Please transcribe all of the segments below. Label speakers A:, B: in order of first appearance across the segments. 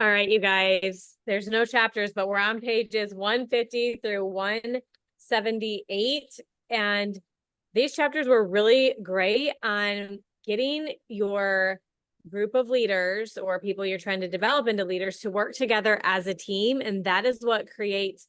A: All right, you guys, there's no chapters, but we're on pages 150 through 178. And these chapters were really great on getting your group of leaders or people you're trying to develop into leaders to work together as a team. And that is what creates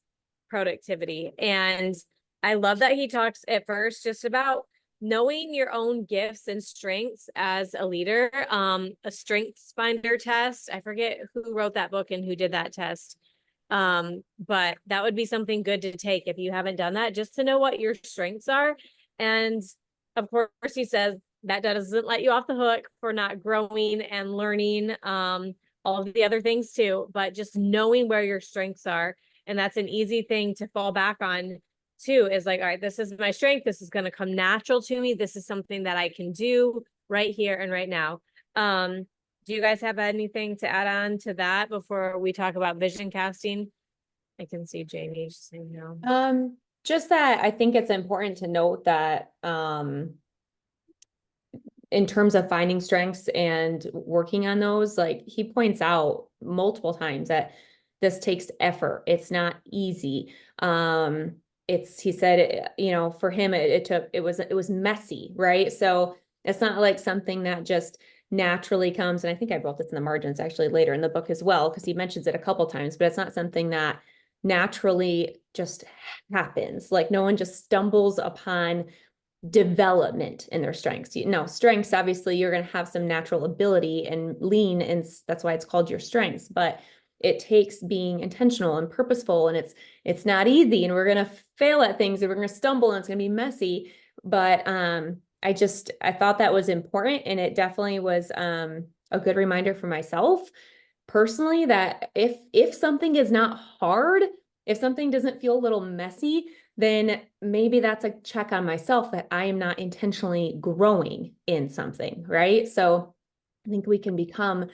A: productivity. And I love that he talks at first just about knowing your own gifts and strengths as a leader. A strengths finder test. I forget who wrote that book and who did that test. But that would be something good to take if you haven't done that, just to know what your strengths are. And of course, he says that doesn't let you off the hook for not growing and learning all of the other things too, but just knowing where your strengths are. And that's an easy thing to fall back on too, is like, all right, this is my strength. This is going to come natural to me. This is something that I can do right here and right now. Do you guys have anything to add on to that before we talk about vision casting? I can see Jamie just saying no.
B: Just that I think it's important to note that in terms of finding strengths and working on those, like he points out multiple times that this takes effort. It's not easy. He said, for him, it was messy, right? So it's not like something that just naturally comes. And I think I wrote this in the margins actually later in the book as well, because he mentions it a couple times, but it's not something that naturally just happens. Like no one just stumbles upon development in their strengths. Strengths, obviously you're going to have some natural ability and lean, and that's why it's called your strengths, but it takes being intentional and purposeful, and it's not easy, and we're going to fail at things, and we're going to stumble, and it's going to be messy. But I thought that was important, and it definitely was a good reminder for myself personally that if something is not hard, if something doesn't feel a little messy, then maybe that's a check on myself that I am not intentionally growing in something, right? So I think we can become,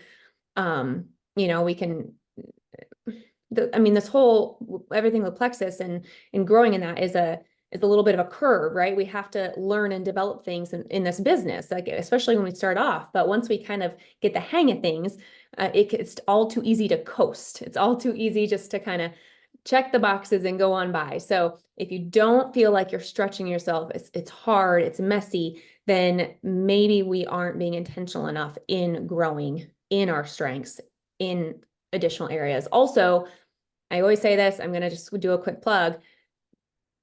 B: this whole, everything with plexus and growing in that is a little bit of a curve, right? We have to learn and develop things in this business, like especially when we start off. But once we kind of get the hang of things, it's all too easy to coast. It's all too easy just to kind of check the boxes and go on by. So if you don't feel like you're stretching yourself, it's hard, it's messy, then maybe we aren't being intentional enough in growing in our strengths in additional areas. Also, I always say this, I'm going to just do a quick plug.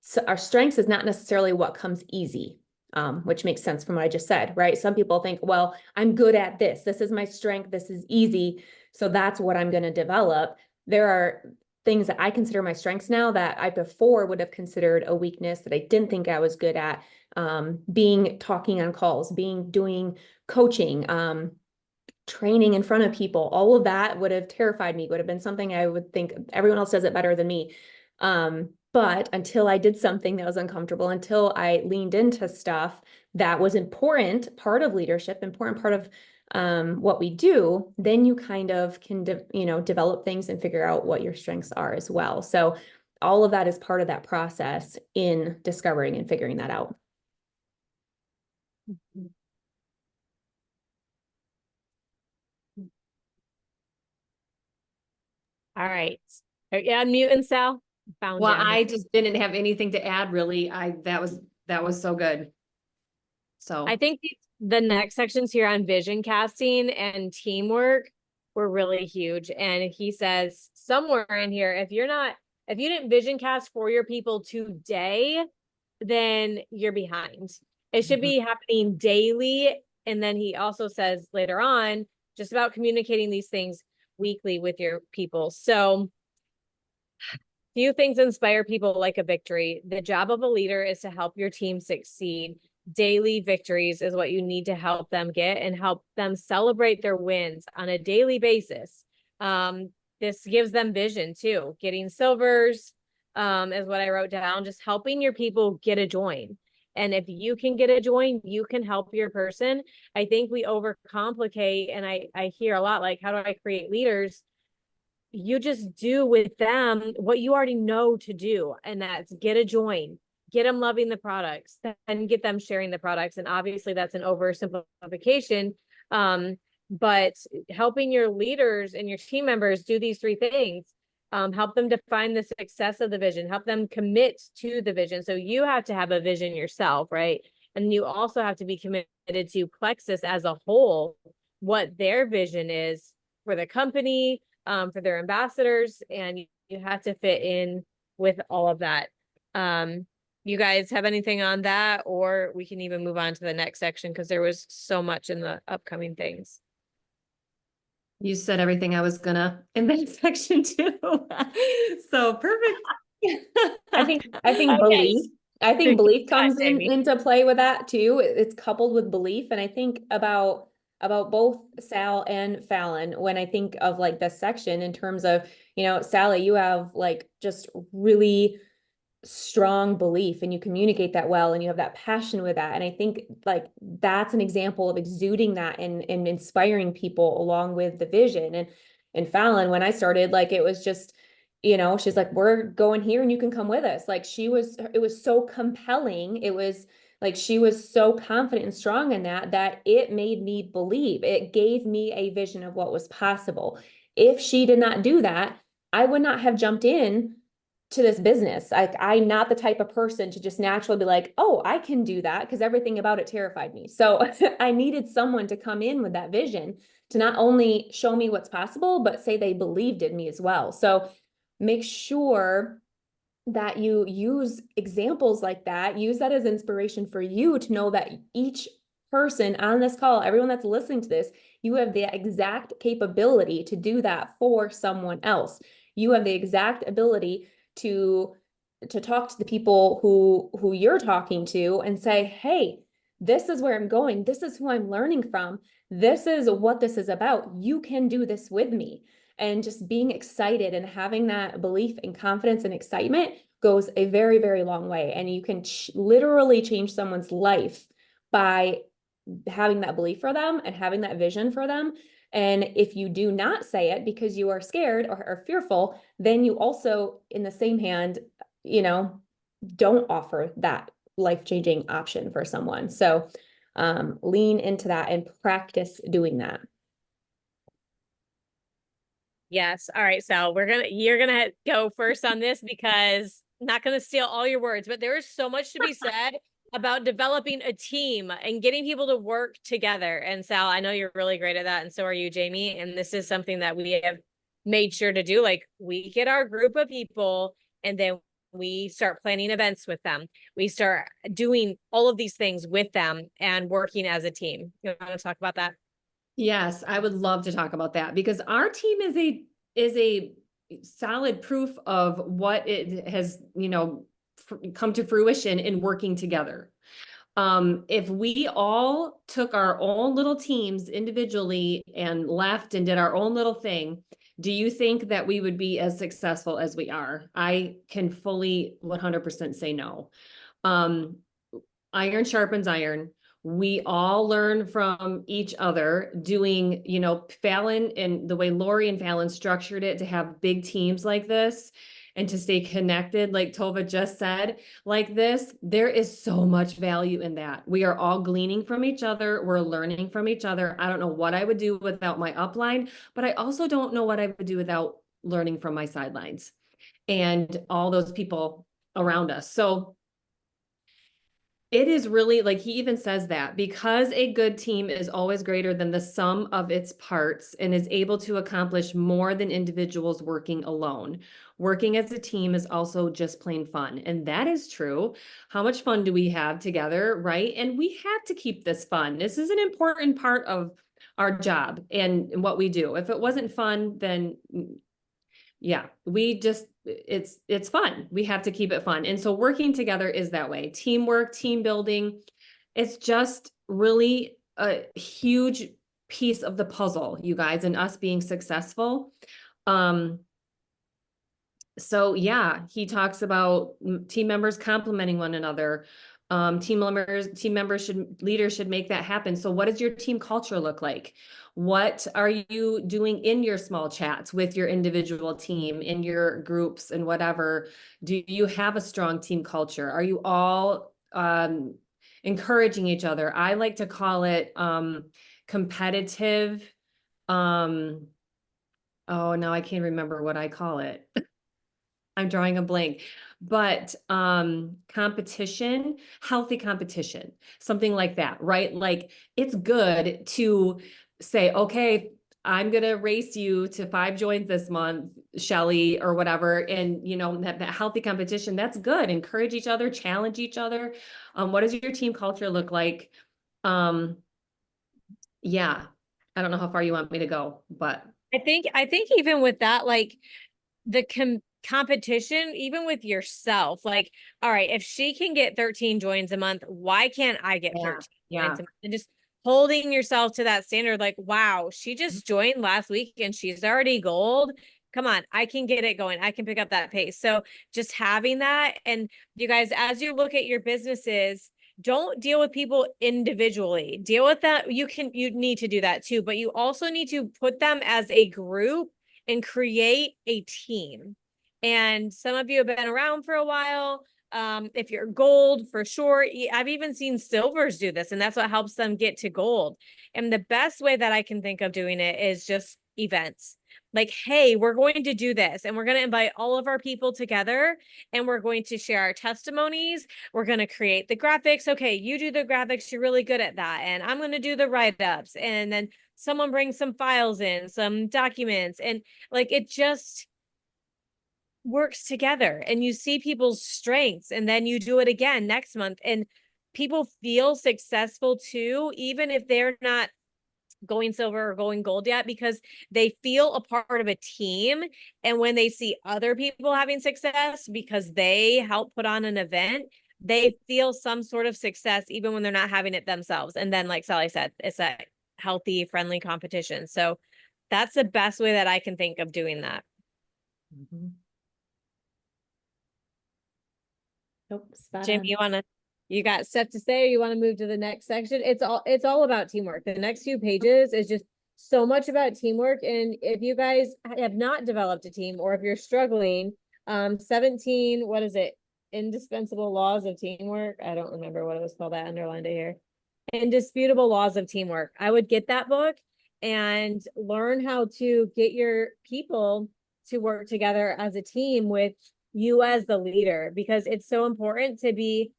B: So our strengths is not necessarily what comes easy, which makes sense from what I just said, right? Some people think, well, I'm good at this. This is my strength. This is easy. So that's what I'm going to develop. There are things that I consider my strengths now that I before would have considered a weakness that I didn't think I was good at. Talking on calls, doing coaching, training in front of people, all of that would have terrified me, would have been something I would think everyone else does it better than me. But until I did something that was uncomfortable, until I leaned into stuff that was important, part of leadership, important part of what we do, then you kind of can, develop things and figure out what your strengths are as well. So all of that is part of that process in discovering and figuring that out.
A: All right. Are you unmuting, Sal?
C: Well, I just didn't have anything to add really. That was so good. So
A: I think the next sections here on vision casting and teamwork were really huge. And he says somewhere in here, if you didn't vision cast for your people today, then you're behind. It should be happening daily. And then he also says later on, just about communicating these things weekly with your people. So few things inspire people like a victory. The job of a leader is to help your team succeed. Daily victories is what you need to help them get and help them celebrate their wins on a daily basis. This gives them vision too. Getting silvers is what I wrote down, just helping your people get a join. And if you can get a join, you can help your person. I think we overcomplicate, and I hear a lot like, how do I create leaders? You just do with them what you already know to do. And that's get a join, get them loving the products, and get them sharing the products. And obviously that's an oversimplification. but helping your leaders and your team members do these three things, help them define the success of the vision, help them commit to the vision. So you have to have a vision yourself, right? And you also have to be committed to Plexus as a whole, what their vision is for the company, for their ambassadors, and you have to fit in with all of that. You guys have anything on that, or we can even move on to the next section because there was so much in the upcoming things.
C: You said everything I was gonna in that section too. So perfect.
B: I think
A: Okay.
B: belief. I think belief
A: Go ahead,
B: comes
A: Jamie.
B: into play with that too. It's coupled with belief. And I think about both Sal and Phallin when I think of like this section in terms of, you know, Sally, you have like just really strong belief and you communicate that well and you have that passion with that. And I think like that's an example of exuding that and inspiring people along with the vision. And Phallin, when I started, like it was just, you know, she's like, we're going here and you can come with us. Like it was so compelling. It was like she was so confident and strong in that it made me believe. It gave me a vision of what was possible. If she did not do that, I would not have jumped in to this business. Like I'm not the type of person to just naturally be like, oh, I can do that, because everything about it terrified me. So I needed someone to come in with that vision to not only show me what's possible, but say they believed in me as well. So make sure that you use examples like that, use that as inspiration for you to know that each person on this call, everyone that's listening to this, you have the exact capability to do that for someone else. You have the exact ability to talk to the people who you're talking to and say, hey, this is where I'm going. This is who I'm learning from. This is what this is about. You can do this with me. And just being excited and having that belief and confidence and excitement goes a very, very long way. And you can literally change someone's life by having that belief for them and having that vision for them. And if you do not say it because you are scared or fearful, then you also, in the same hand, you know, don't offer that life-changing option for someone. So lean into that and practice doing that.
A: Yes. All right. So you're gonna go first on this because I'm not gonna steal all your words, but there is so much to be said about developing a team and getting people to work together. And Sal, I know you're really great at that, and so are you, Jamie. And this is something that we have made sure to do. Like we get our group of people and then we start planning events with them. We start doing all of these things with them and working as a team. You want to talk about that?
C: Yes, I would love to talk about that because our team is a solid proof of what it has, come to fruition in working together. If we all took our own little teams individually and left and did our own little thing, do you think that we would be as successful as we are? I can fully 100% say no. Iron sharpens iron. We all learn from each other doing, Phallin and the way Lori and Phallin structured it to have big teams like this and to stay connected, like Tova just said, like this, there is so much value in that. We are all gleaning from each other. We're learning from each other. I don't know what I would do without my upline, but I also don't know what I would do without learning from my sidelines and all those people around us. So it is really, like he even says that, because a good team is always greater than the sum of its parts and is able to accomplish more than individuals working alone. Working as a team is also just plain fun. And that is true. How much fun do we have together, right? And we have to keep this fun. This is an important part of our job and what we do. If it wasn't fun, then yeah, it's fun. We have to keep it fun. And so working together is that way. Teamwork, team building. It's just really a huge piece of the puzzle, you guys, and us being successful. So yeah, he talks about team members complementing one another. Leaders should make that happen. So what does your team culture look like? What are you doing in your small chats with your individual team, in your groups and whatever? Do you have a strong team culture? Are you all encouraging each other? I like to call it competitive oh, now I can't remember what I call it. I'm drawing a blank, but competition, healthy competition, something like that, right? Like it's good to say, okay, I'm gonna race you to 5 joins this month, Shelly, or whatever. And you know, that healthy competition, that's good. Encourage each other, challenge each other. What does your team culture look like? Um, yeah, I don't know how far you want me to go, but
A: I think even with that, like the competition, even with yourself, like, all right, if she can get 13 joins a month, why can't I get
C: yeah,
A: 13
C: yeah.
A: joins a month? And just holding yourself to that standard, like, wow, she just joined last week and she's already gold. Come on, I can get it going. I can pick up that pace. So just having that, and you guys, as you look at your businesses, don't deal with people individually. Deal with that. You need to do that too, but you also need to put them as a group and create a team. And some of you have been around for a while. If you're gold, for sure. I've even seen silvers do this, and that's what helps them get to gold. And the best way that I can think of doing it is just events. Like, hey, we're going to do this, and we're going to invite all of our people together, and we're going to share our testimonies. We're going to create the graphics. Okay, you do the graphics, you're really good at that. And I'm going to do the write-ups. And then someone brings some files in, some documents, and like it just works together, and you see people's strengths, and then you do it again next month, and people feel successful too, even if they're not going silver or going gold yet, because they feel a part of a team. And when they see other people having success because they help put on an event, they feel some sort of success even when they're not having it themselves. And then, like Sally said, it's that healthy, friendly competition. So that's the best way that I can think of doing that.
C: Mhm.
B: Nope, spot
A: Jim,
B: on.
A: you got stuff to say, or you want to move to the next section? It's all about teamwork. The next few pages is just so much about teamwork. And if you guys have not developed a team, or if you're struggling, 17, what is it? Indispensable laws of teamwork. I don't remember what it was called. I underlined it here. Indisputable laws of teamwork. I would get that book and learn how to get your people to work together as a team with you as the leader, because it's so important to be,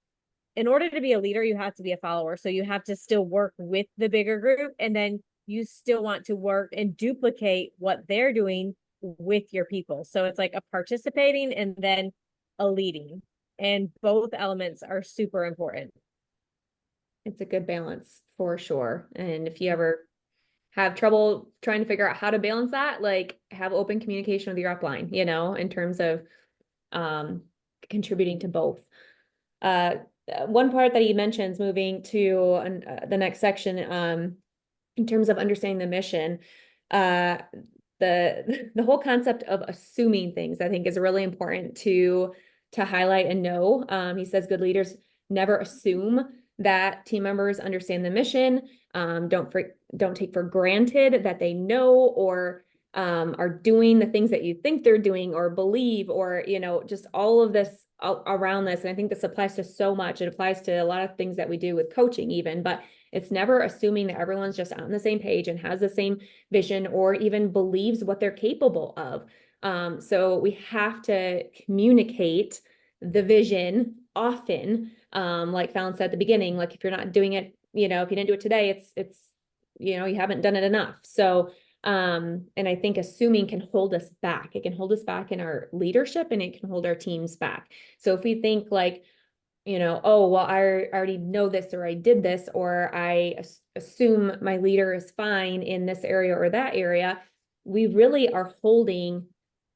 A: in order to be a leader, you have to be a follower. So you have to still work with the bigger group, and then you still want to work and duplicate what they're doing with your people. So it's like a participating and then a leading, and both elements are super important.
B: It's a good balance for sure. And if you ever have trouble trying to figure out how to balance that, like have open communication with your upline, you know, in terms of contributing to both. One part that he mentions moving to the next section, in terms of understanding the mission, the whole concept of assuming things, I think, is really important to highlight and know. He says good leaders never assume that team members understand the mission. Don't take for granted that they know or are doing the things that you think they're doing or believe, or, you know, just all of this around this. And I think this applies to so much. It applies to a lot of things that we do with coaching even, but it's never assuming that everyone's just on the same page and has the same vision or even believes what they're capable of. So we have to communicate the vision often. Like Phallin said at the beginning, like if you're not doing it, you know, if you didn't do it today, it's, you know, you haven't done it enough. So, and I think assuming can hold us back. It can hold us back in our leadership, and it can hold our teams back. So if we think like, you know, oh, well, I already know this, or I did this, or I assume my leader is fine in this area or that area, we really are holding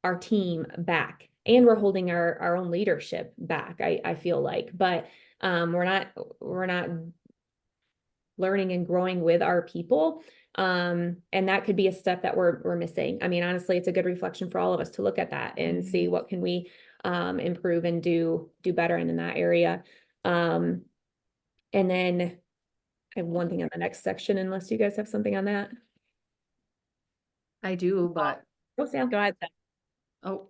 B: our team back, and we're holding our own leadership back, I feel like. But we're not learning and growing with our people. And that could be a step that we're missing. I mean, honestly, it's a good reflection for all of us to look at that and see what can we improve and do better in that area. And then I have one thing on the next section, unless you guys have something on that.
C: I do, but
B: Oh, Sam.
A: Go ahead.
C: oh,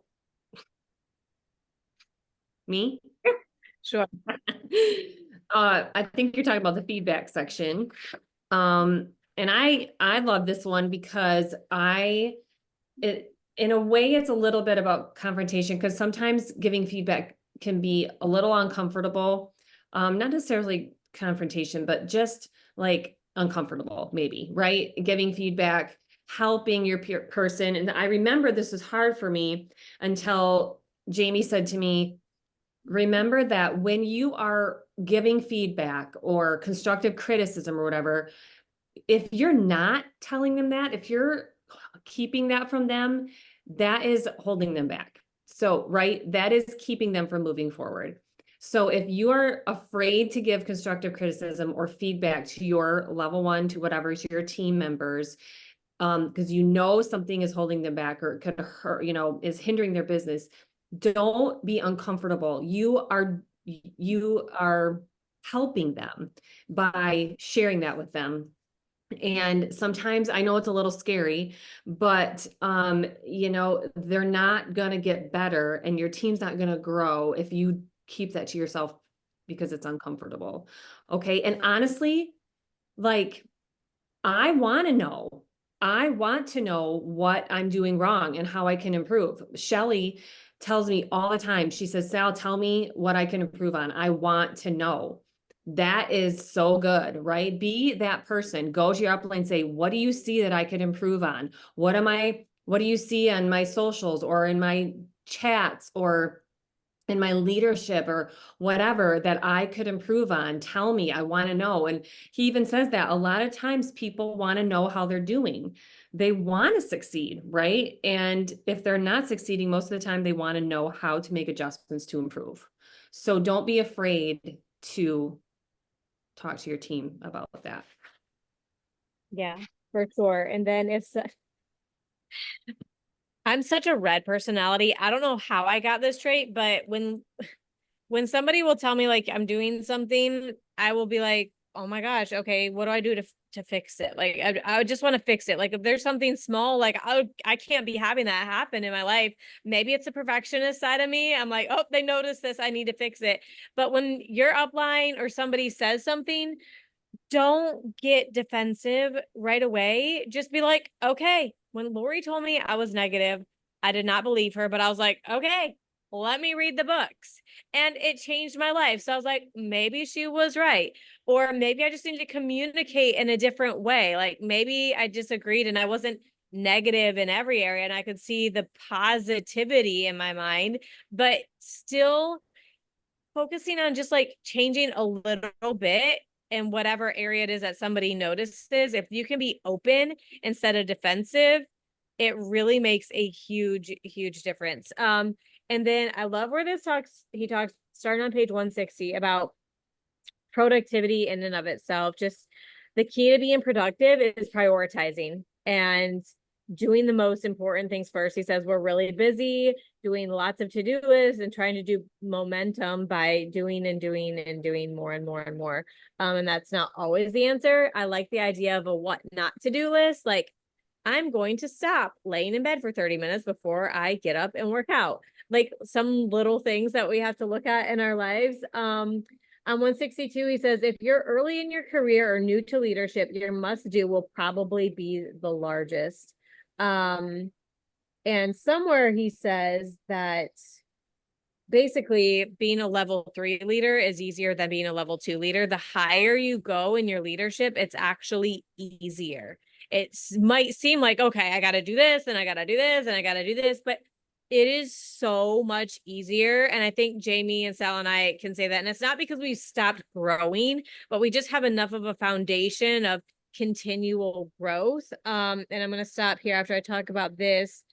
C: me?
A: Sure.
C: I think you're talking about the feedback section. And I love this one because in a way, it's a little bit about confrontation, because sometimes giving feedback can be a little uncomfortable. Not necessarily confrontation, but just like uncomfortable, maybe, right? Giving feedback, helping your peer person. And I remember this was hard for me until Jamie said to me, remember that when you are giving feedback or constructive criticism or whatever, if you're not telling them that, if you're keeping that from them, that is holding them back. So, right, that is keeping them from moving forward. So if you are afraid to give constructive criticism or feedback to your level one, to whatever, to your team members, because you know something is holding them back or could hurt, is hindering their business, don't be uncomfortable. You are helping them by sharing that with them. And sometimes I know it's a little scary, but they're not going to get better and your team's not going to grow if you keep that to yourself because it's uncomfortable. Okay. And honestly, like, I want to know what I'm doing wrong and how I can improve. Shelly tells me all the time, she says, Sal, tell me what I can improve on. I want to know. That is so good, right? Be that person. Go to your upline and say, what do you see that I could improve on? What do you see on my socials or in my chats or in my leadership or whatever that I could improve on? Tell me, I want to know. And he even says that a lot of times people want to know how they're doing. They want to succeed, right? And if they're not succeeding, most of the time they want to know how to make adjustments to improve. So don't be afraid to talk to your team about that.
A: Yeah, for sure. And then I'm such a red personality. I don't know how I got this trait, but when somebody will tell me like I'm doing something, I will be like, oh my gosh, okay, what do I do to fix it? Like I would just want to fix it. Like if there's something small, like I can't be having that happen in my life. Maybe it's a perfectionist side of me. I'm like, oh, they noticed this, I need to fix it. But when your upline or somebody says something, don't get defensive right away. Just be like, okay, when Lori told me I was negative, I did not believe her, but I was like, okay, let me read the books. And it changed my life. So I was like, maybe she was right. Or maybe I just need to communicate in a different way. Like maybe I disagreed and I wasn't negative in every area and I could see the positivity in my mind, but still focusing on just like changing a little bit in whatever area it is that somebody notices. If you can be open instead of defensive, it really makes a huge, huge difference. And then I love where he talks starting on page 160 about productivity in and of itself. Just the key to being productive is prioritizing and doing the most important things first. He says we're really busy doing lots of to-do lists and trying to do momentum by doing and doing and doing more and more and more. And that's not always the answer. I like the idea of a what not to do list. Like I'm going to stop laying in bed for 30 minutes before I get up and work out. Like some little things that we have to look at in our lives. On 162, he says, if you're early in your career or new to leadership, your must do will probably be the largest. And somewhere he says that basically being a level 3 leader is easier than being a level 2 leader. The higher you go in your leadership, it's actually easier. It might seem like, okay, I got to do this and I got to do this and I got to do this, but it is so much easier. And I think Jamie and Sal and I can say that. And it's not because we stopped growing, but we just have enough of a foundation of continual growth. And I'm going to stop here after I talk about this.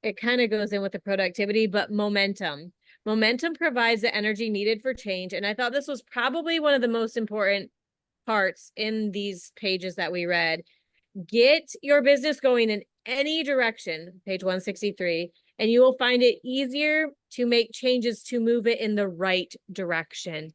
A: It kind of goes in with the productivity, but momentum. Momentum provides the energy needed for change. And I thought this was probably one of the most important parts in these pages that we read. Get your business going in any direction, page 163, and you will find it easier to make changes to move it in the right direction.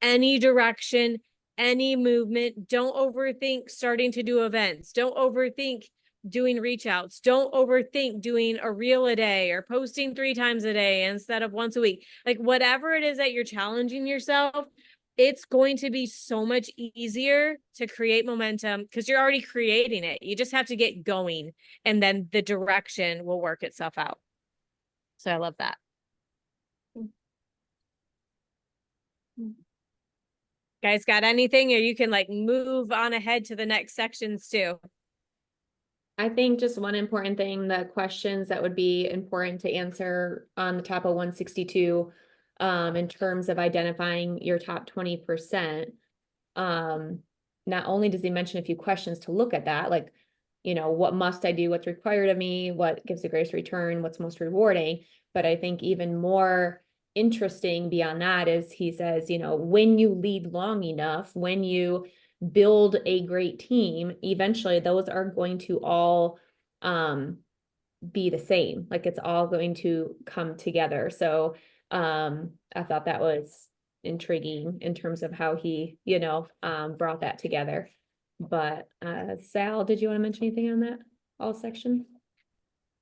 A: Any direction, any movement. Don't overthink starting to do events. Don't overthink doing reach outs. Don't overthink doing a reel a day or posting 3 times a day instead of once a week. Like whatever it is that you're challenging yourself, it's going to be so much easier to create momentum because you're already creating it. You just have to get going, and then the direction will work itself out. So I love that. Guys, got anything, or you can like move on ahead to the next sections too.
B: I think just one important thing, the questions that would be important to answer on the top of 162, in terms of identifying your top 20%. Not only does he mention a few questions to look at that, like, you know, what must I do? What's required of me? What gives the greatest return? What's most rewarding? But I think even more interesting beyond that is he says, you know, when you lead long enough, when you build a great team, eventually those are going to all be the same. Like it's all going to come together. So I thought that was intriguing in terms of how he, you know, brought that together. But Sal, did you want to mention anything on that all section?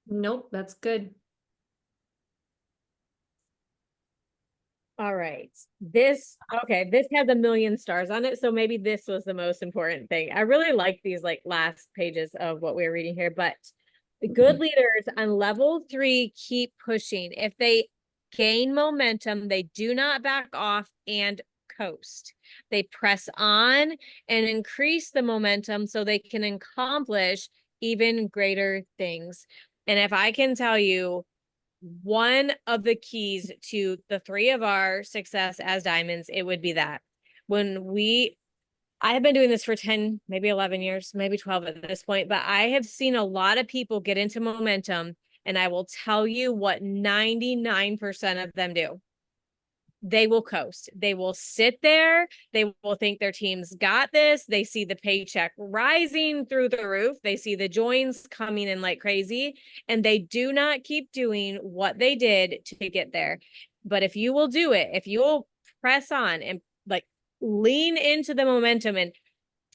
C: Nope, that's good.
A: All right. This has a million stars on it. So maybe this was the most important thing. I really like these like last pages of what we were reading here, but the good leaders on level 3 keep pushing. If they gain momentum, they do not back off and coast. They press on and increase the momentum so they can accomplish even greater things. And if I can tell you, one of the keys to the 3 of our success as diamonds, it would be that I have been doing this for 10, maybe 11 years, maybe 12 at this point, but I have seen a lot of people get into momentum, and I will tell you what 99% of them do. They will coast. They will sit there. They will think their team's got this. They see the paycheck rising through the roof. They see the joins coming in like crazy, and they do not keep doing what they did to get there. But if you will do it, if you will press on and like lean into the momentum and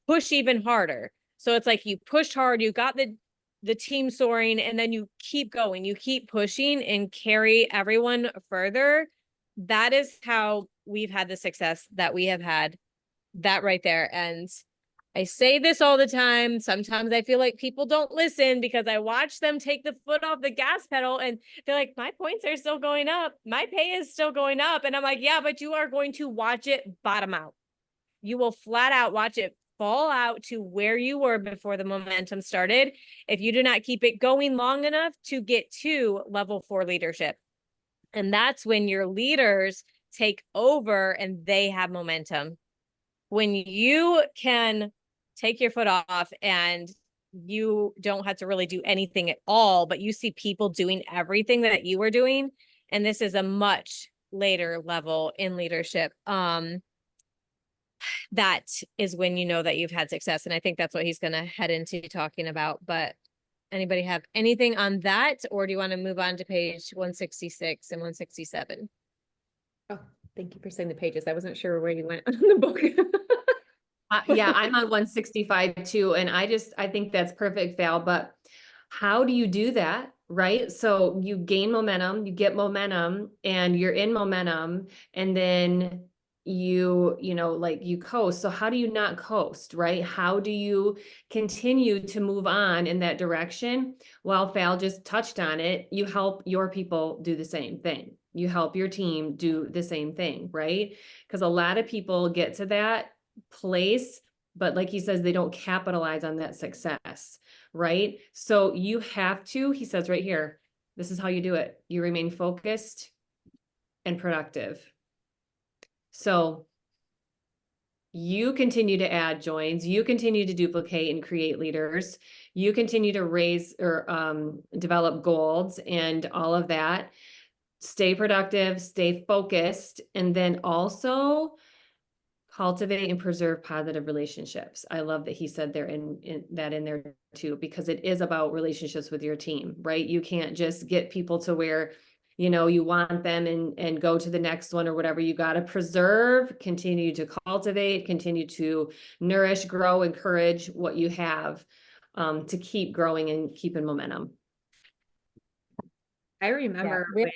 A: push even harder. So it's like you pushed hard, you got the team soaring, and then you keep going, you keep pushing and carry everyone further. That is how we've had the success that we have had, that right there. And I say this all the time. Sometimes I feel like people don't listen because I watch them take the foot off the gas pedal and they're like, my points are still going up. My pay is still going up. And I'm like, yeah, but you are going to watch it bottom out. You will flat out watch it fall out to where you were before the momentum started if you do not keep it going long enough to get to level 4 leadership. And that's when your leaders take over and they have momentum. When you can take your foot off and you don't have to really do anything at all, but you see people doing everything that you were doing, and this is a much later level in leadership, that is when you know that you've had success. And I think that's what he's going to head into talking about. But anybody have anything on that, or do you want to move on to page 166 and 167?
B: Oh, thank you for saying the pages. I wasn't sure where you went on the book.
C: Yeah, I'm on 165 too. And I think that's perfect, Val. But how do you do that? Right. So you gain momentum, you get momentum, and you're in momentum, and then you coast. So how do you not coast, right? How do you continue to move on in that direction? Well, Val just touched on it. You help your people do the same thing. You help your team do the same thing, right? Because a lot of people get to that place, but like he says, they don't capitalize on that success, right? So you have to, he says right here, this is how you do it. You remain focused and productive. So you continue to add joins, you continue to duplicate and create leaders, you continue to raise or develop golds and all of that. Stay productive, stay focused, and then also cultivate and preserve positive relationships. I love that he said there in there too, because it is about relationships with your team, right? You can't just get people to where, you know, you want them and go to the next one or whatever. You got to preserve, continue to cultivate, continue to nourish, grow, encourage what you have, to keep growing and keeping momentum.
B: I remember when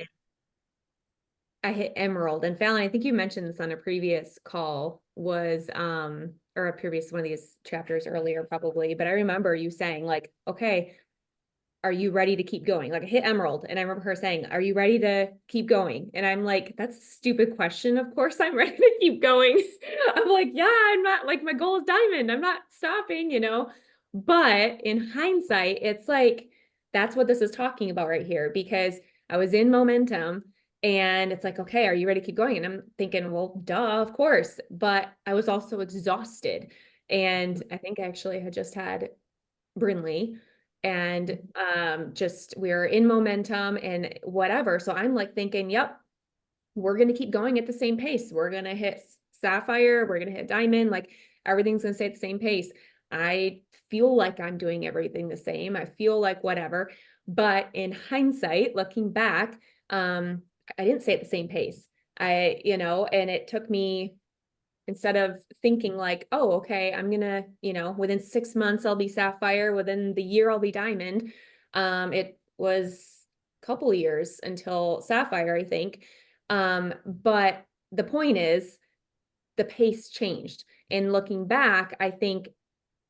B: I hit emerald. And Phallin, I think you mentioned this on a previous call, was or a previous one of these chapters earlier probably, but I remember you saying like, okay, are you ready to keep going? Like I hit emerald, and I remember her saying, are you ready to keep going? And I'm like, that's a stupid question. Of course I'm ready to keep going. I'm like, yeah, I'm not, like, my goal is diamond. I'm not stopping, you know? But in hindsight, it's like, that's what this is talking about right here, because I was in momentum and it's like, okay, are you ready to keep going? And I'm thinking, well, duh, of course. But I was also exhausted. And I think I actually had just had Brinley, and just we're in momentum and whatever. So I'm like thinking, yep, we're going to keep going at the same pace. We're going to hit sapphire, we're going to hit diamond, like everything's going to stay at the same pace. I feel like I'm doing everything the same. I feel like whatever. But in hindsight, looking back, I didn't stay at the same pace. And it took me, instead of thinking like, oh, okay, I'm gonna, within 6 months I'll be sapphire, within the year I'll be diamond. It was a couple of years until sapphire, I think. But the point is, the pace changed. And looking back, I think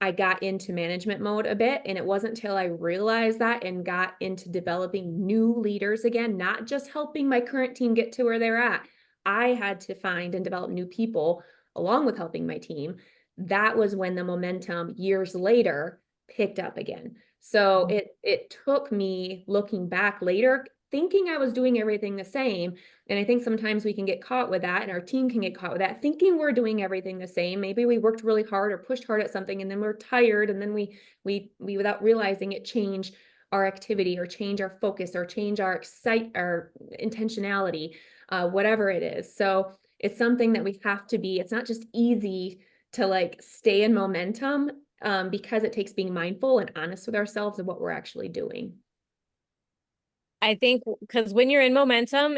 B: I got into management mode a bit, and it wasn't until I realized that and got into developing new leaders again, not just helping my current team get to where they're at. I had to find and develop new people along with helping my team. That was when the momentum years later picked up again. So it took me looking back later, thinking I was doing everything the same. And I think sometimes we can get caught with that, and our team can get caught with that, thinking we're doing everything the same. Maybe we worked really hard or pushed hard at something, and then we're tired, and then we without realizing it, change our activity or change our focus or change our intentionality, whatever it is. So it's something that we have to be. It's not just easy to like stay in momentum, because it takes being mindful and honest with ourselves of what we're actually doing.
A: I think because when you're in momentum,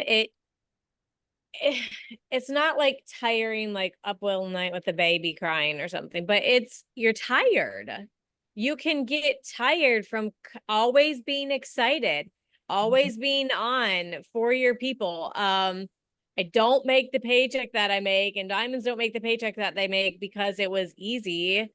A: it's not like tiring, like up all night with the baby crying or something, but you're tired. You can get tired from always being excited, always being on for your people. I don't make the paycheck that I make, and diamonds don't make the paycheck that they make because it was easy.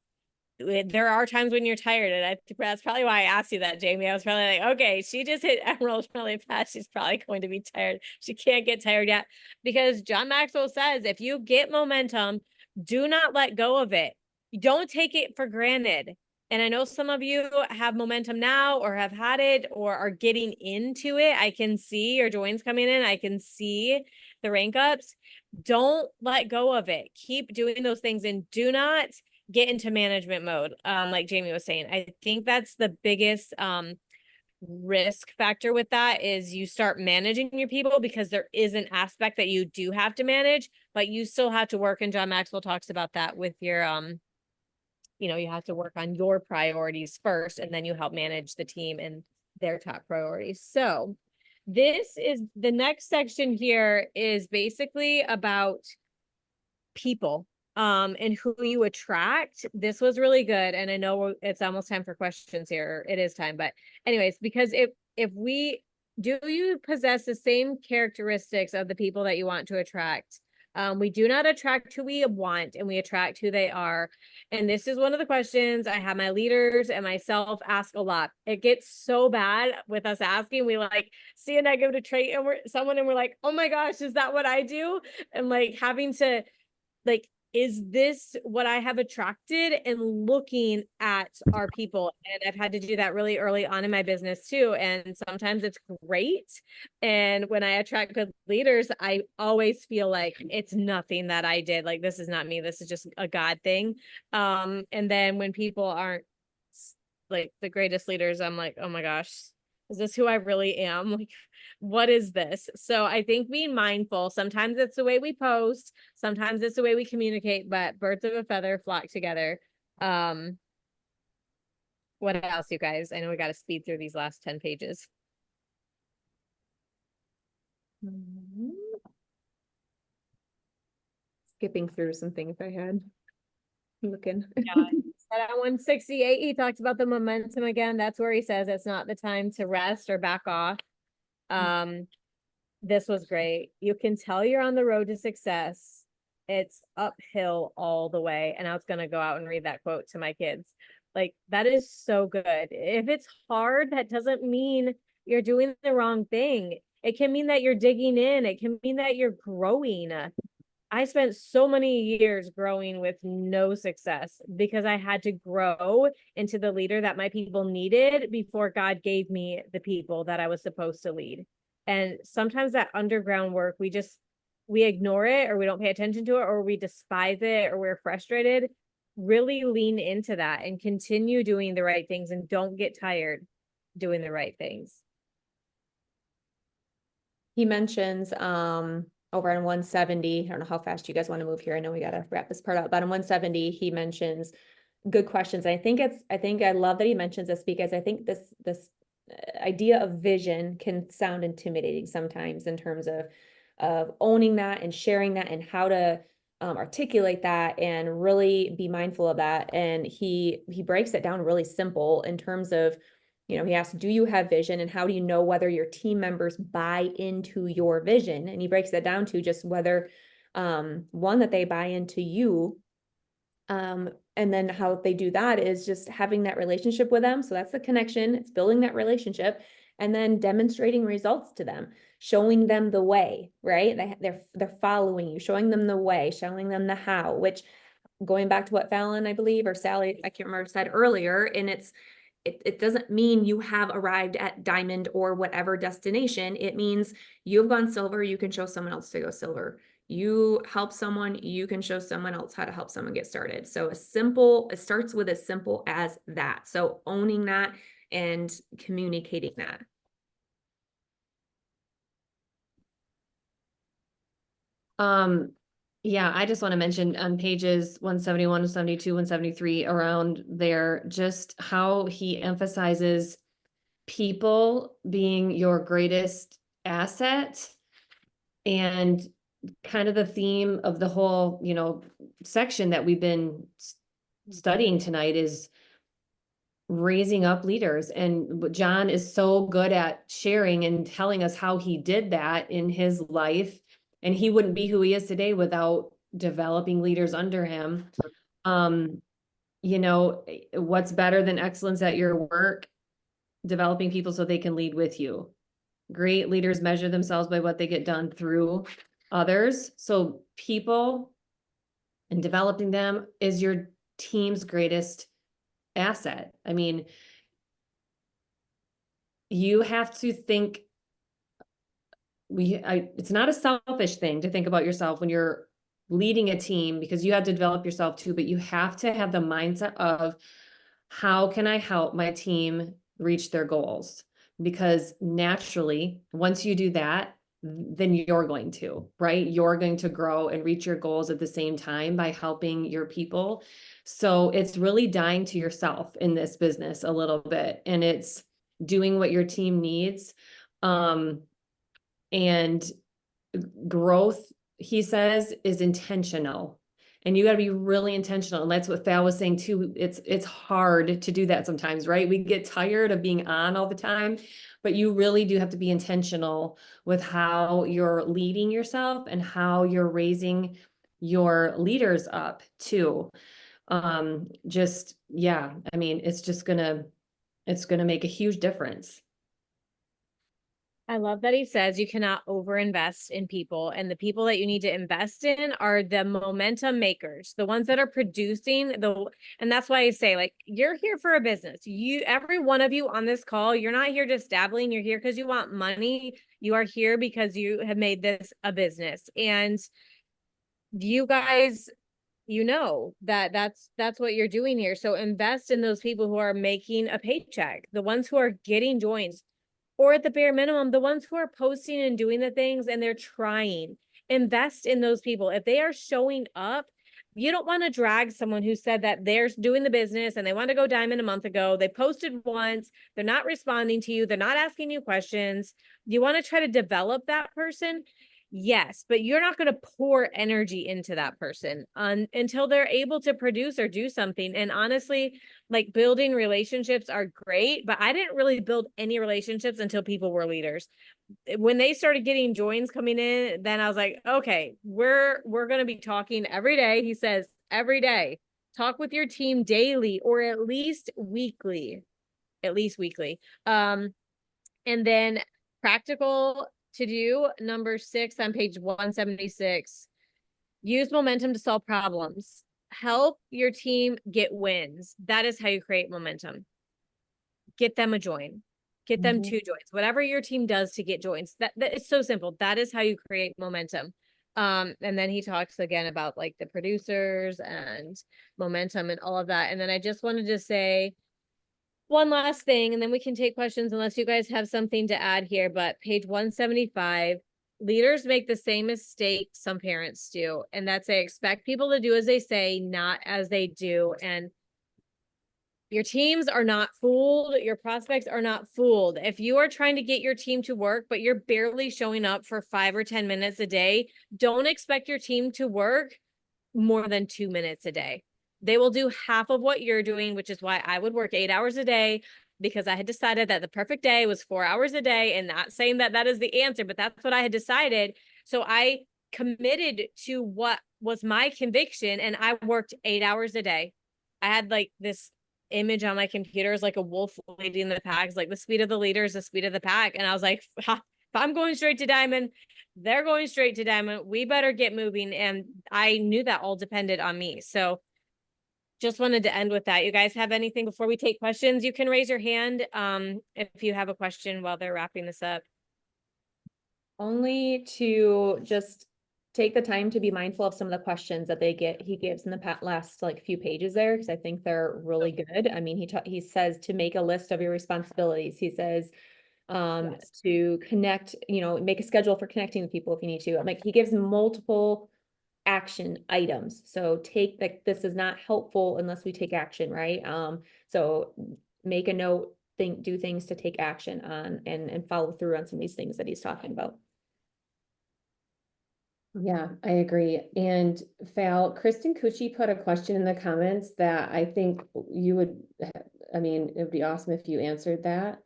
A: There are times when you're tired, and that's probably why I asked you that, Jamie. I was probably like, okay, she just hit emerald really fast. She's probably going to be tired. She can't get tired yet, because John Maxwell says, if you get momentum, do not let go of it. Don't take it for granted. And I know some of you have momentum now, or have had it, or are getting into it. I can see your joins coming in. I can see the rank ups. Don't let go of it. Keep doing those things, and do not get into management mode. Like Jamie was saying, I think that's the biggest risk factor with that, is you start managing your people, because there is an aspect that you do have to manage, but you still have to work. And John Maxwell talks about that with your you have to work on your priorities first, and then you help manage the team and their top priorities. So this is the next section here, is basically about people and who you attract. This was really good, and I know it's almost time for questions here. It is time, but anyways, because if we do, you possess the same characteristics of the people that you want to attract. We do not attract who we want, and we attract who they are. And this is one of the questions I have my leaders and myself ask a lot. It gets so bad with us asking. We like see a negative trait and we're like, oh my gosh, is that what I do? And like having to, like, is this what I have attracted? And looking at our people. And I've had to do that really early on in my business too. And sometimes it's great. And when I attract good leaders, I always feel like it's nothing that I did. Like, this is not me. This is just a God thing. And then when people aren't like the greatest leaders, I'm like, oh my gosh, is this who I really am? Like, what is this? So I think being mindful, sometimes it's the way we post, sometimes it's the way we communicate, but birds of a feather flock together. What else, you guys? I know we got to speed through these last 10 pages.
B: Skipping through some things I had. Looking.
A: Yeah. At 168, he talks about the momentum again. That's where he says it's not the time to rest or back off. This was great. You can tell you're on the road to success. It's uphill all the way. And I was going to go out and read that quote to my kids. Like, that is so good. If it's hard, that doesn't mean you're doing the wrong thing. It can mean that you're digging in. It can mean that you're growing. I spent so many years growing with no success because I had to grow into the leader that my people needed before God gave me the people that I was supposed to lead. And sometimes that underground work, we ignore it, or we don't pay attention to it, or we despise it, or we're frustrated. Really lean into that and continue doing the right things, and don't get tired doing the right things.
B: He mentions over on 170, I don't know how fast you guys want to move here. I know we got to wrap this part up, but on 170, he mentions good questions. I think I love that he mentions this, because I think this idea of vision can sound intimidating sometimes, in terms of owning that and sharing that, and how to articulate that and really be mindful of that. And he breaks it down really simple in terms of, he asks, do you have vision, and how do you know whether your team members buy into your vision? And he breaks that down to just whether, one, that they buy into you. And then how they do that is just having that relationship with them. So that's the connection. It's building that relationship, and then demonstrating results to them, showing them the way, right? They're following you, showing them the way, showing them the how, which, going back to what Phallin, I believe, or Sally, I can't remember, said earlier, and it doesn't mean you have arrived at diamond or whatever destination. It means you've gone silver, you can show someone else to go silver. You help someone, you can show someone else how to help someone get started. So it starts with as simple as that. So owning that and communicating that.
C: Yeah, I just want to mention on pages 171, 172, 173, around there, just how he emphasizes people being your greatest asset, and kind of the theme of the whole, section that we've been studying tonight is raising up leaders. And John is so good at sharing and telling us how he did that in his life. And he wouldn't be who he is today without developing leaders under him. What's better than excellence at your work? Developing people so they can lead with you. Great leaders measure themselves by what they get done through others. So people and developing them is your team's greatest asset. I mean, you have to think, it's not a selfish thing to think about yourself when you're leading a team, because you have to develop yourself too, but you have to have the mindset of, how can I help my team reach their goals? Because naturally, once you do that, then you're going to, right? You're going to grow and reach your goals at the same time by helping your people. So it's really dying to yourself in this business a little bit, and it's doing what your team needs. And growth, he says, is intentional. And you got to be really intentional. And that's what Phal was saying too. It's hard to do that sometimes, right? We get tired of being on all the time, but you really do have to be intentional with how you're leading yourself and how you're raising your leaders up too. Yeah, I mean, it's gonna make a huge difference.
A: I love that he says you cannot overinvest in people, and the people that you need to invest in are the momentum makers, the ones that are producing and that's why I say, like, you're here for a business. Every one of you on this call, you're not here just dabbling. You're here because you want money. You are here because you have made this a business, and you guys, that's what you're doing here. So invest in those people who are making a paycheck, the ones who are getting joins, or at the bare minimum, the ones who are posting and doing the things and they're trying. Invest in those people. If they are showing up, you don't want to drag someone who said that they're doing the business and they want to go diamond a month ago. They posted once, they're not responding to you, they're not asking you questions. You want to try to develop that person. Yes, but you're not going to pour energy into that person until they're able to produce or do something. And honestly, like building relationships are great, but I didn't really build any relationships until people were leaders. When they started getting joins coming in, then I was like, okay, we're going to be talking every day. He says every day, talk with your team daily or at least weekly, And then practical to do number 6 on page 176, use momentum to solve problems. Help your team get wins. That is how you create momentum. Get them a join. Get them 2 joins. Whatever your team does to get joins. That is so simple. That is how you create momentum. And then he talks again about like the producers and momentum and all of that. And then I just wanted to say one last thing, and then we can take questions unless you guys have something to add here. But page 175, leaders make the same mistake some parents do, and that's they expect people to do as they say, not as they do. And your teams are not fooled. Your prospects are not fooled. If you are trying to get your team to work, but you're barely showing up for 5 or 10 minutes a day, don't expect your team to work more than 2 minutes a day. They will do half of what you're doing, which is why I would work 8 hours a day, because I had decided that the perfect day was 4 hours a day, and not saying that that is the answer, but that's what I had decided. So I committed to what was my conviction, and I worked 8 hours a day. I had like this image on my computer is like a wolf leading the pack, like the speed of the leader is the speed of the pack. And I was like, if I'm going straight to diamond, they're going straight to diamond. We better get moving. And I knew that all depended on me. So just wanted to end with that. You guys have anything before we take questions? You can raise your hand if you have a question while they're wrapping this up.
B: Only to just take the time to be mindful of some of the questions that he gives in the last like few pages there, because I think they're really good. I mean, he says to make a list of your responsibilities. He says
A: Yes.
B: to connect, make a schedule for connecting with people if you need to. Like he gives multiple action items. So this is not helpful unless we take action, right? So make a note, do things to take action on and follow through on some of these things that he's talking about.
C: Yeah, I agree. And Kristen Cucci put a question in the comments that I think it would be awesome if you answered that.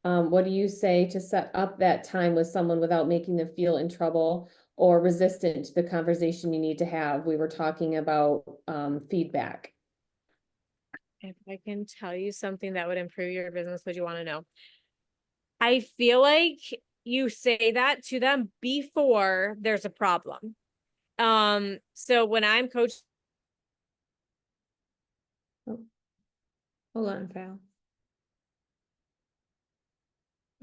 C: What do you say to set up that time with someone without making them feel in trouble or resistant to the conversation you need to have? We were talking about feedback.
A: If I can tell you something that would improve your business, would you want to know? I feel like you say that to them before there's a problem. So when I'm coaching.
B: Oh. Hold on, Val.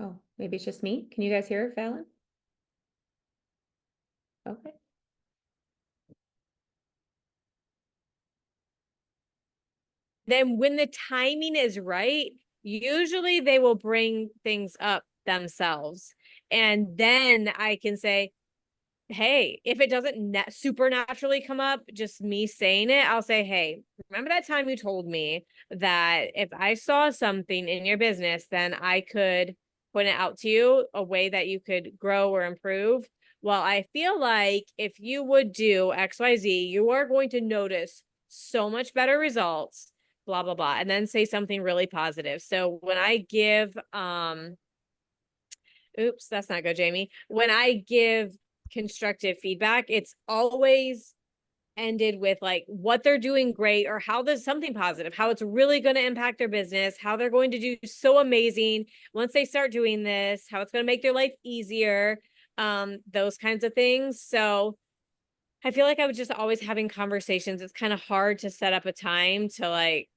B: Oh, maybe it's just me. Can you guys hear it, Phallin? Okay.
A: Then when the timing is right, usually they will bring things up themselves. And then I can say, hey, if it doesn't supernaturally come up, just me saying it, I'll say, hey, remember that time you told me that if I saw something in your business, then I could point it out to you, a way that you could grow or improve. Well, I feel like if you would do XYZ, you are going to notice so much better results, blah, blah, blah. And then say something really positive. So when I give, oops, that's not good, Jamie. When I give constructive feedback, it's always ended with like what they're doing great, or how there's something positive, how it's really going to impact their business, how they're going to do so amazing once they start doing this, how it's going to make their life easier, those kinds of things. So I feel like I was just always having conversations. It's kind of hard to set up a time to like,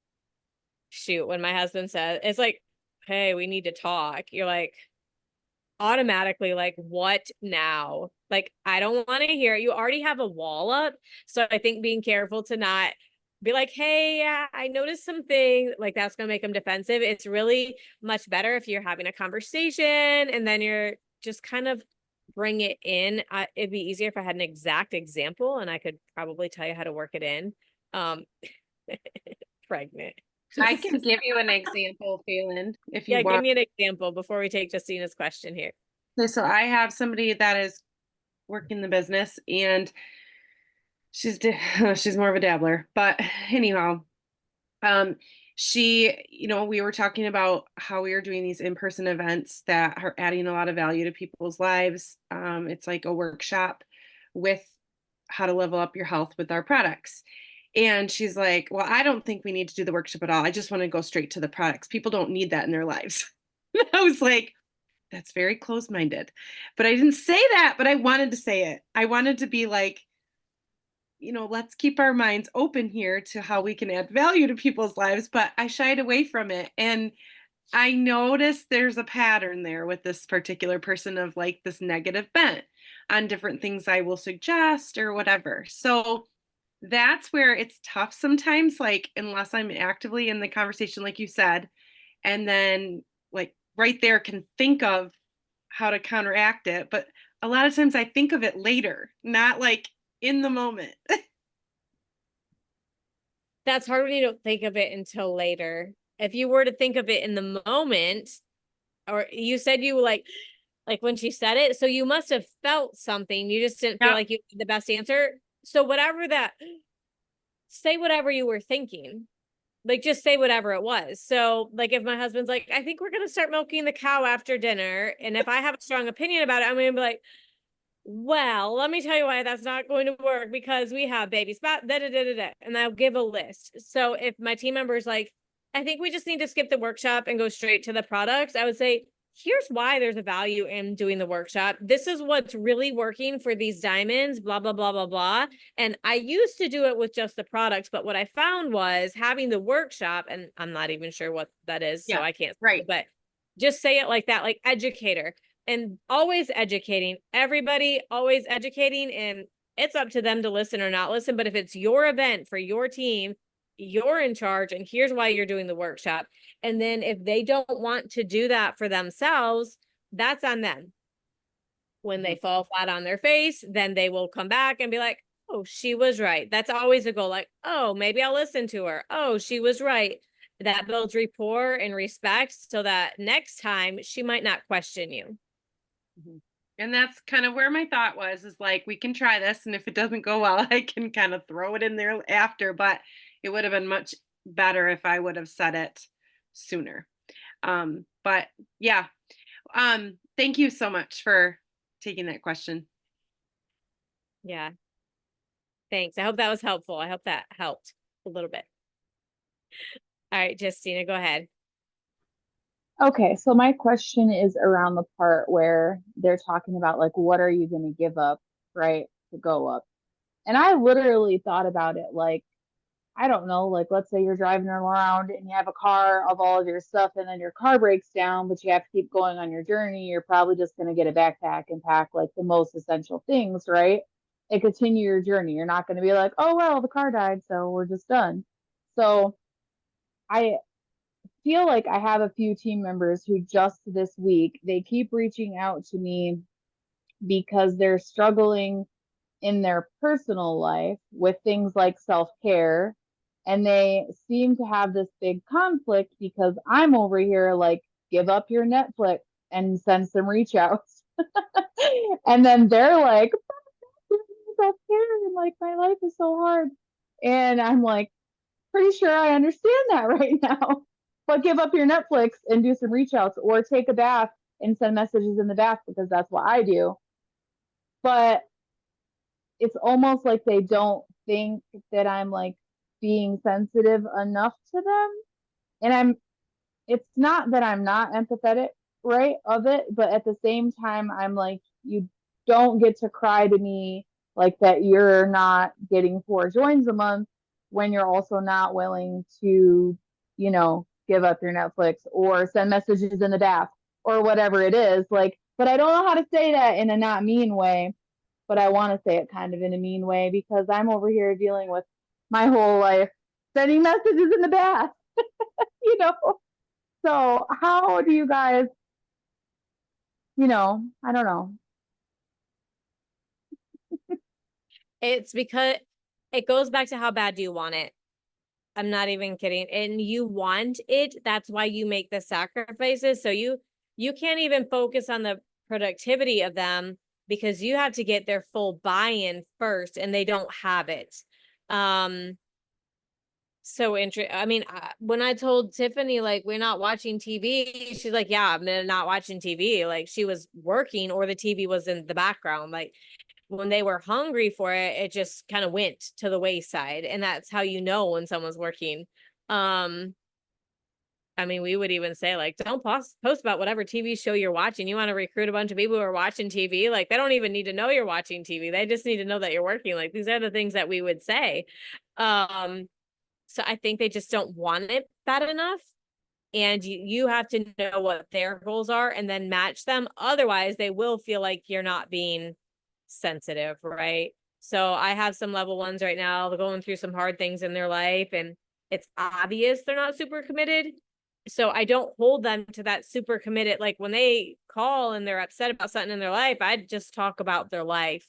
A: shoot, when my husband says, it's like, hey, we need to talk. You're like, automatically like, what now? Like, I don't want to hear it. You already have a wall up. So I think being careful to not be like, hey, I noticed something, like that's going to make them defensive. It's really much better if you're having a conversation and then you're just kind of bring it in. It'd be easier if I had an exact example and I could probably tell you how to work it in. Pregnant.
D: I can give you an example, Phallin, if you
A: Yeah,
D: want.
A: give me an example before we take Justina's question here.
D: Okay, so I have somebody that is working the business, and she's she's more of a dabbler. But anyhow, she, we were talking about how we are doing these in-person events that are adding a lot of value to people's lives. It's like a workshop with how to level up your health with our products. And she's like, well, I don't think we need to do the workshop at all. I just want to go straight to the products. People don't need that in their lives. I was like, that's very close-minded. But I didn't say that, but I wanted to say it. I wanted to be like, let's keep our minds open here to how we can add value to people's lives. But I shied away from it. And I noticed there's a pattern there with this particular person of like this negative bent on different things I will suggest or whatever. So that's where it's tough sometimes, like, unless I'm actively in the conversation, like you said, and then like right there can think of how to counteract it. But a lot of times I think of it later, not like in the moment.
A: That's hard when you don't think of it until later. If you were to think of it in the moment, or you said you like when she said it, so you must have felt something. You just didn't feel like you had the best answer. So say whatever you were thinking. Like, just say whatever it was. So like, if my husband's like, I think we're going to start milking the cow after dinner. And if I have a strong opinion about it, I'm going to be like, well, let me tell you why that's not going to work, because we have baby spot, and I'll give a list. So if my team member is like, I think we just need to skip the workshop and go straight to the products, I would say, here's why there's a value in doing the workshop. This is what's really working for these diamonds, blah, blah, blah, blah, blah. And I used to do it with just the products, but what I found was having the workshop, and I'm not even sure what that is, so I can't,
D: right.
A: But just say it like that, like educator. And always educating everybody, always educating, and it's up to them to listen or not listen. But if it's your event for your team, you're in charge, and here's why you're doing the workshop. And then if they don't want to do that for themselves, that's on them. When they fall flat on their face, then they will come back and be like, oh, she was right. That's always a goal. Like, oh, maybe I'll listen to her. Oh, she was right. That builds rapport and respect so that next time she might not question you.
D: And that's kind of where my thought was, is like, we can try this, and if it doesn't go well, I can kind of throw it in there after. But it would have been much better if I would have said it sooner. But yeah, thank you so much for taking that question.
A: Yeah. Thanks. I hope that was helpful. I hope that helped a little bit. All right, Justina, go ahead.
E: Okay, so my question is around the part where they're talking about like, what are you going to give up, right, to go up? And I literally thought about it like, I don't know, like let's say you're driving around and you have a car of all of your stuff and then your car breaks down, but you have to keep going on your journey. You're probably just going to get a backpack and pack like the most essential things, right? And continue your journey. You're not going to be like, oh, well, the car died, so we're just done. So I feel like I have a few team members who just this week, they keep reaching out to me because they're struggling in their personal life with things like self-care. And they seem to have this big conflict because I'm over here like, give up your Netflix and send some reach outs. And then they're like, self-care and like my life is so hard. And I'm like, pretty sure I understand that right now. But give up your Netflix and do some reach outs, or take a bath and send messages in the bath, because that's what I do. But it's almost like they don't think that I'm like being sensitive enough to them. And it's not that I'm not empathetic, right, of it, but at the same time, I'm like, you don't get to cry to me like that you're not getting 4 joins a month when you're also not willing to, give up your Netflix or send messages in the bath or whatever it is. Like, but I don't know how to say that in a not mean way, but I want to say it kind of in a mean way, because I'm over here dealing with my whole life sending messages in the bath, you know? So how do you guys, I don't know.
A: It's because it goes back to how bad do you want it? I'm not even kidding. And you want it. That's why you make the sacrifices. So you can't even focus on the productivity of them because you have to get their full buy-in first, and they don't have it. So interesting. I mean, when I told Tiffany, like, we're not watching TV, she's like, yeah, I'm not watching TV. Like, she was working or the TV was in the background. Like, when they were hungry for it, it just kind of went to the wayside. And that's how you know when someone's working. I mean, we would even say, like, don't post about whatever TV show you're watching. You want to recruit a bunch of people who are watching TV. Like, they don't even need to know you're watching TV. They just need to know that you're working. Like, these are the things that we would say. So I think they just don't want it bad enough. And you have to know what their goals are and then match them. Otherwise, they will feel like you're not being sensitive, right? So I have some level ones right now. They're going through some hard things in their life, and it's obvious they're not super committed. So I don't hold them to that super committed. Like, when they call and they're upset about something in their life, I just talk about their life.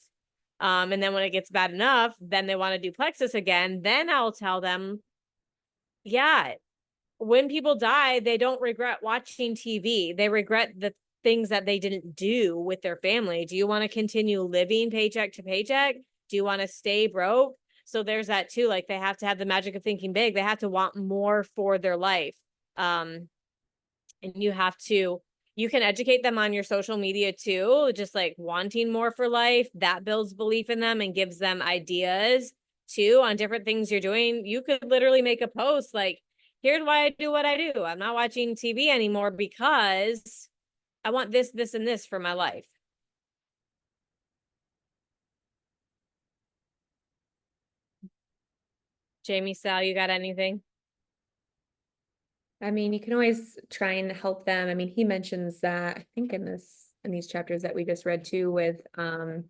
A: And then when it gets bad enough, then they want to do plexus again. Then I'll tell them, yeah, when people die, they don't regret watching TV. They regret the things that they didn't do with their family. Do you want to continue living paycheck to paycheck? Do you want to stay broke? So there's that too. Like, they have to have the magic of thinking big. They have to want more for their life. And you can educate them on your social media too, just like wanting more for life. That builds belief in them and gives them ideas too on different things you're doing. You could literally make a post like, here's why I do what I do. I'm not watching TV anymore because I want this, this, and this for my life. Jamie, Sal, you got anything?
B: I mean, you can always try and help them. I mean, he mentions that, I think in these chapters that we just read too with, I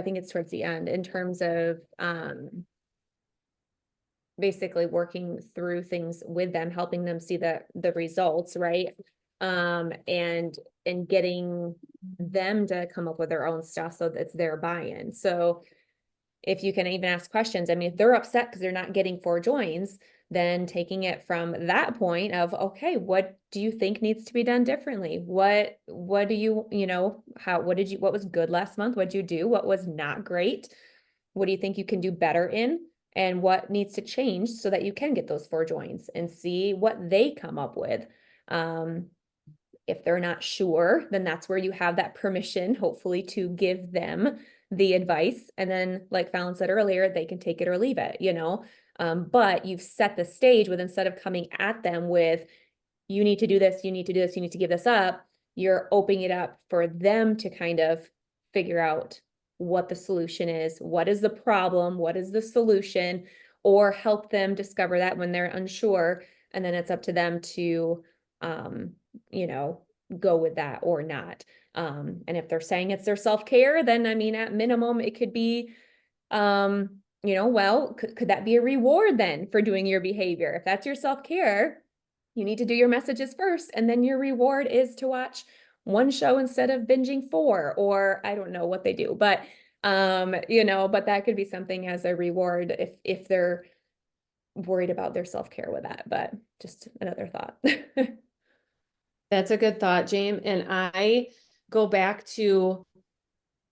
B: think it's towards the end in terms of, basically working through things with them, helping them see the results, right? And getting them to come up with their own stuff so that it's their buy-in. So if you can even ask questions, I mean, if they're upset because they're not getting 4 joins, then taking it from that point of, okay, what do you think needs to be done differently? What do you, what was good last month? What did you do? What was not great? What do you think you can do better in? And what needs to change so that you can get those 4 joins, and see what they come up with. If they're not sure, then that's where you have that permission, hopefully, to give them the advice. And then, like Phallin said earlier, they can take it or leave it, but you've set the stage with, instead of coming at them with, you need to do this, you need to do this, you need to give this up, you're opening it up for them to kind of figure out what the solution is, what is the problem, what is the solution, or help them discover that when they're unsure. And then it's up to them to, go with that or not. And if they're saying it's their self-care, then I mean, at minimum, it could be, well, could that be a reward then for doing your behavior? If that's your self-care, you need to do your messages first, and then your reward is to watch 1 show instead of binging 4, or I don't know what they do, but but that could be something as a reward if they're worried about their self-care with that. But just another thought.
C: That's a good thought, James. And I go back to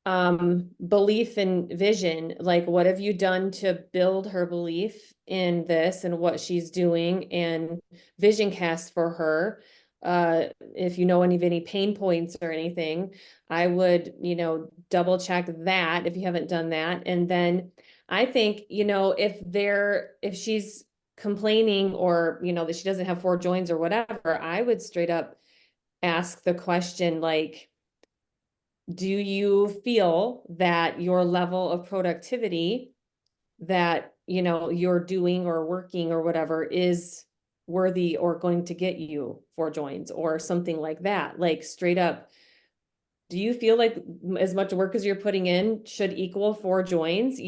C: belief and vision. Like, what have you done to build her belief in this and what she's doing, and vision cast for her? If you know any pain points or anything, I would, double check that if you haven't done that. And then I think, if she's complaining or, that she doesn't have 4 joins or whatever, I would straight up ask the question, like, do you feel that your level of productivity that, you're doing or working or whatever is worthy or going to get you 4 joins or something like that? Like, straight up, do you feel like as much work as you're putting in should equal 4 joins?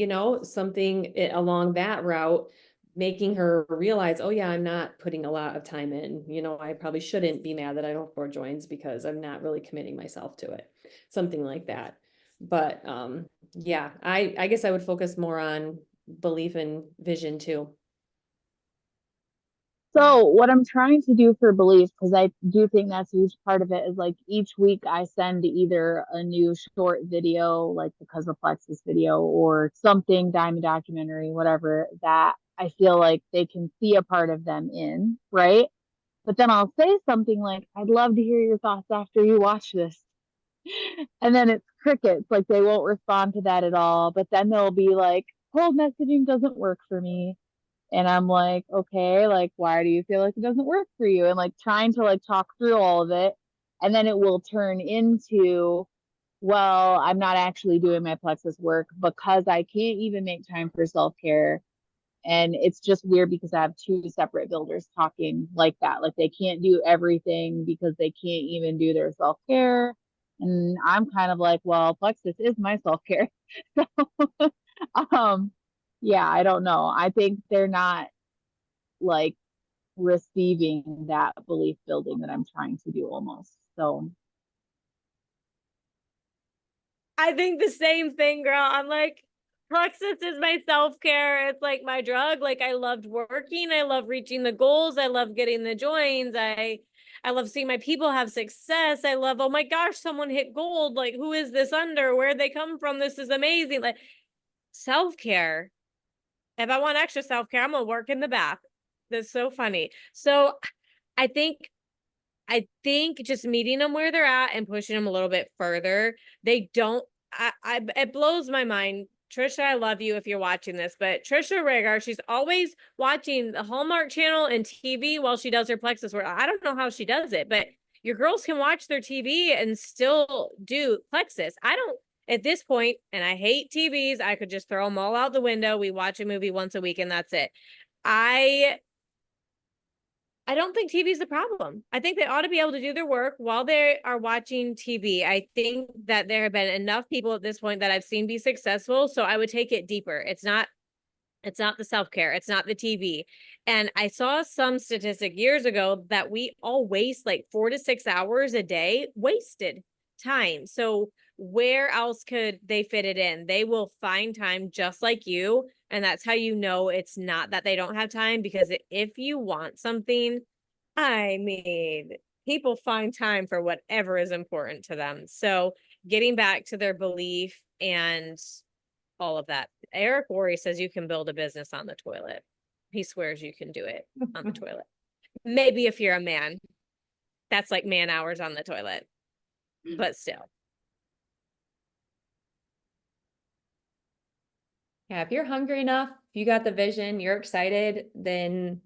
C: Something along that route, making her realize, oh yeah, I'm not putting a lot of time in. I probably shouldn't be mad that I don't have 4 joins because I'm not really committing myself to it. Something like that. But yeah, I guess I would focus more on belief and vision too.
E: So what I'm trying to do for belief, because I do think that's a huge part of it, is like each week I send either a new short video, like the Cosmoplexus video, or something, Diamond documentary, whatever, that I feel like they can see a part of them in, right? But then I'll say something like, I'd love to hear your thoughts after you watch this. And then it's crickets, like they won't respond to that at all. But then they'll be like, cold messaging doesn't work for me. And I'm like, okay, like, why do you feel like it doesn't work for you? And like trying to like talk through all of it. And then it will turn into, well, I'm not actually doing my plexus work because I can't even make time for self care. And it's just weird because I have two separate builders talking like that. Like they can't do everything because they can't even do their self care. And I'm kind of like, well, plexus is my self care. So, um, yeah, I don't know. I think they're not like receiving that belief building that I'm trying to do almost. So
A: I think the same thing, girl. I'm like, Plexus is my self-care. It's like my drug. Like I loved working. I love reaching the goals. I love getting the joins. I love seeing my people have success. I love, oh my gosh, someone hit gold. Like, who is this under? Where'd they come from? This is amazing. Like self-care. If I want extra self-care, I'm gonna work in the bath. That's so funny. So I think just meeting them where they're at and pushing them a little bit further. They don't. It blows my mind. Trisha, I love you if you're watching this, but Trisha Rager, she's always watching the Hallmark Channel and TV while she does her plexus work. I don't know how she does it, but your girls can watch their TV and still do plexus. I don't at this point, and I hate TVs. I could just throw them all out the window. We watch a movie once a week and that's it. I don't think TV is the problem. I think they ought to be able to do their work while they are watching TV. I think that there have been enough people at this point that I've seen be successful. So I would take it deeper. It's not the self-care. It's not the TV. And I saw some statistic years ago that we all waste like 4 to 6 hours a day wasted time. So where else could they fit it in? They will find time just like you. And that's how you know it's not that they don't have time, because if you want something, I mean, people find time for whatever is important to them. So getting back to their belief and all of that. Eric Worre says you can build a business on the toilet. He swears you can do it on the toilet. Maybe if you're a man, that's like man hours on the toilet, but still.
B: Yeah, if you're hungry enough, if you got the vision, you're excited, then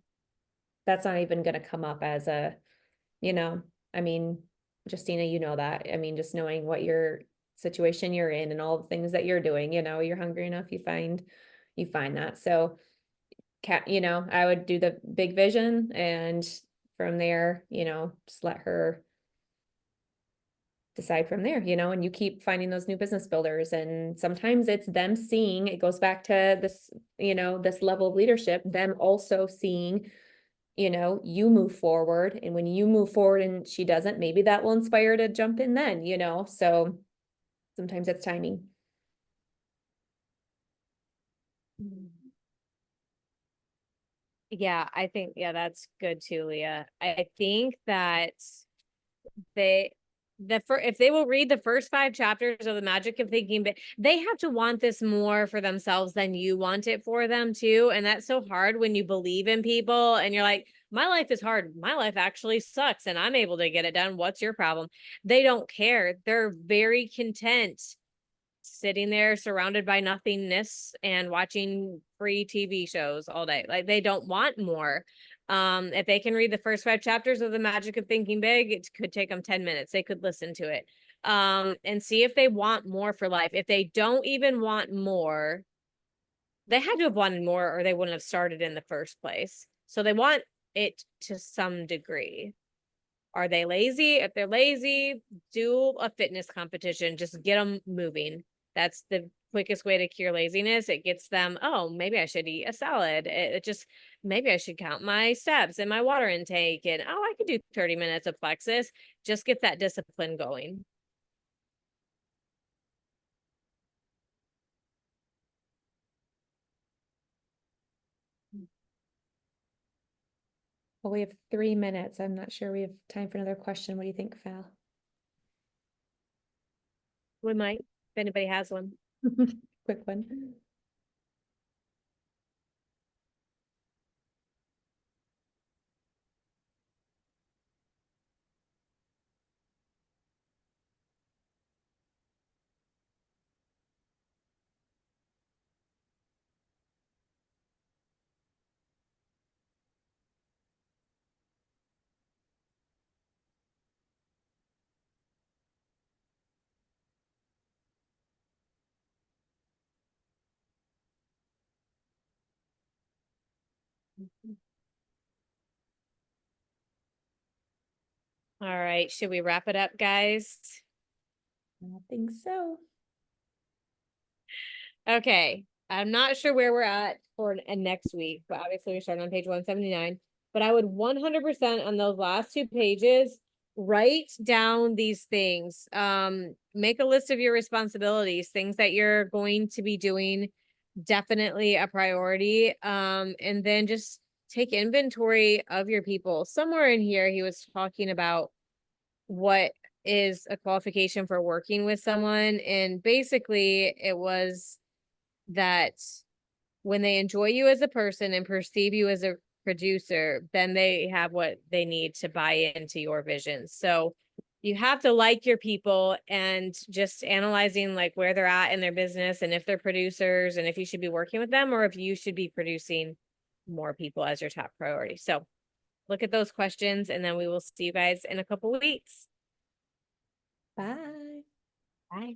B: that's not even going to come up as a, I mean, Justina, you know that. I mean, just knowing what your situation you're in and all the things that you're doing, you're hungry enough, you find that. So, I would do the big vision, and from there, just let her decide from there, and you keep finding those new business builders. And sometimes it's them seeing, it goes back to this, this level of leadership, them also seeing, you move forward. And when you move forward and she doesn't, maybe that will inspire her to jump in then, so sometimes it's timing.
A: Yeah, I think, that's good too, Leah. I think that they if they will read the first 5 chapters of the Magic of Thinking, but they have to want this more for themselves than you want it for them too. And that's so hard when you believe in people and you're like, my life is hard. My life actually sucks and I'm able to get it done. What's your problem? They don't care. They're very content sitting there surrounded by nothingness and watching free TV shows all day. Like they don't want more. If they can read the first 5 chapters of The Magic of Thinking Big, it could take them 10 minutes. They could listen to it. And see if they want more for life. If they don't even want more, they had to have wanted more or they wouldn't have started in the first place. So they want it to some degree. Are they lazy? If they're lazy, do a fitness competition. Just get them moving. That's the quickest way to cure laziness. It gets them, oh, maybe I should eat a salad. It just, maybe I should count my steps and my water intake. And, oh, I could do 30 minutes of plexus. Just get that discipline going.
B: Well, we have 3 minutes. I'm not sure we have time for another question. What do you think, Phal?
A: We might, if anybody has one.
B: Quick one.
A: All right, should we wrap it up, guys?
B: I don't think so.
A: Okay, I'm not sure where we're at for next week, but obviously we're starting on page 179. But I would 100% on those last 2 pages write down these things. Make a list of your responsibilities, things that you're going to be doing, definitely a priority. And then just take inventory of your people. Somewhere in here, he was talking about what is a qualification for working with someone, and basically it was that when they enjoy you as a person and perceive you as a producer, then they have what they need to buy into your vision. So you have to like your people, and just analyzing like where they're at in their business and if they're producers and if you should be working with them or if you should be producing more people as your top priority. So look at those questions, and then we will see you guys in a couple weeks.
B: Bye.
A: Bye.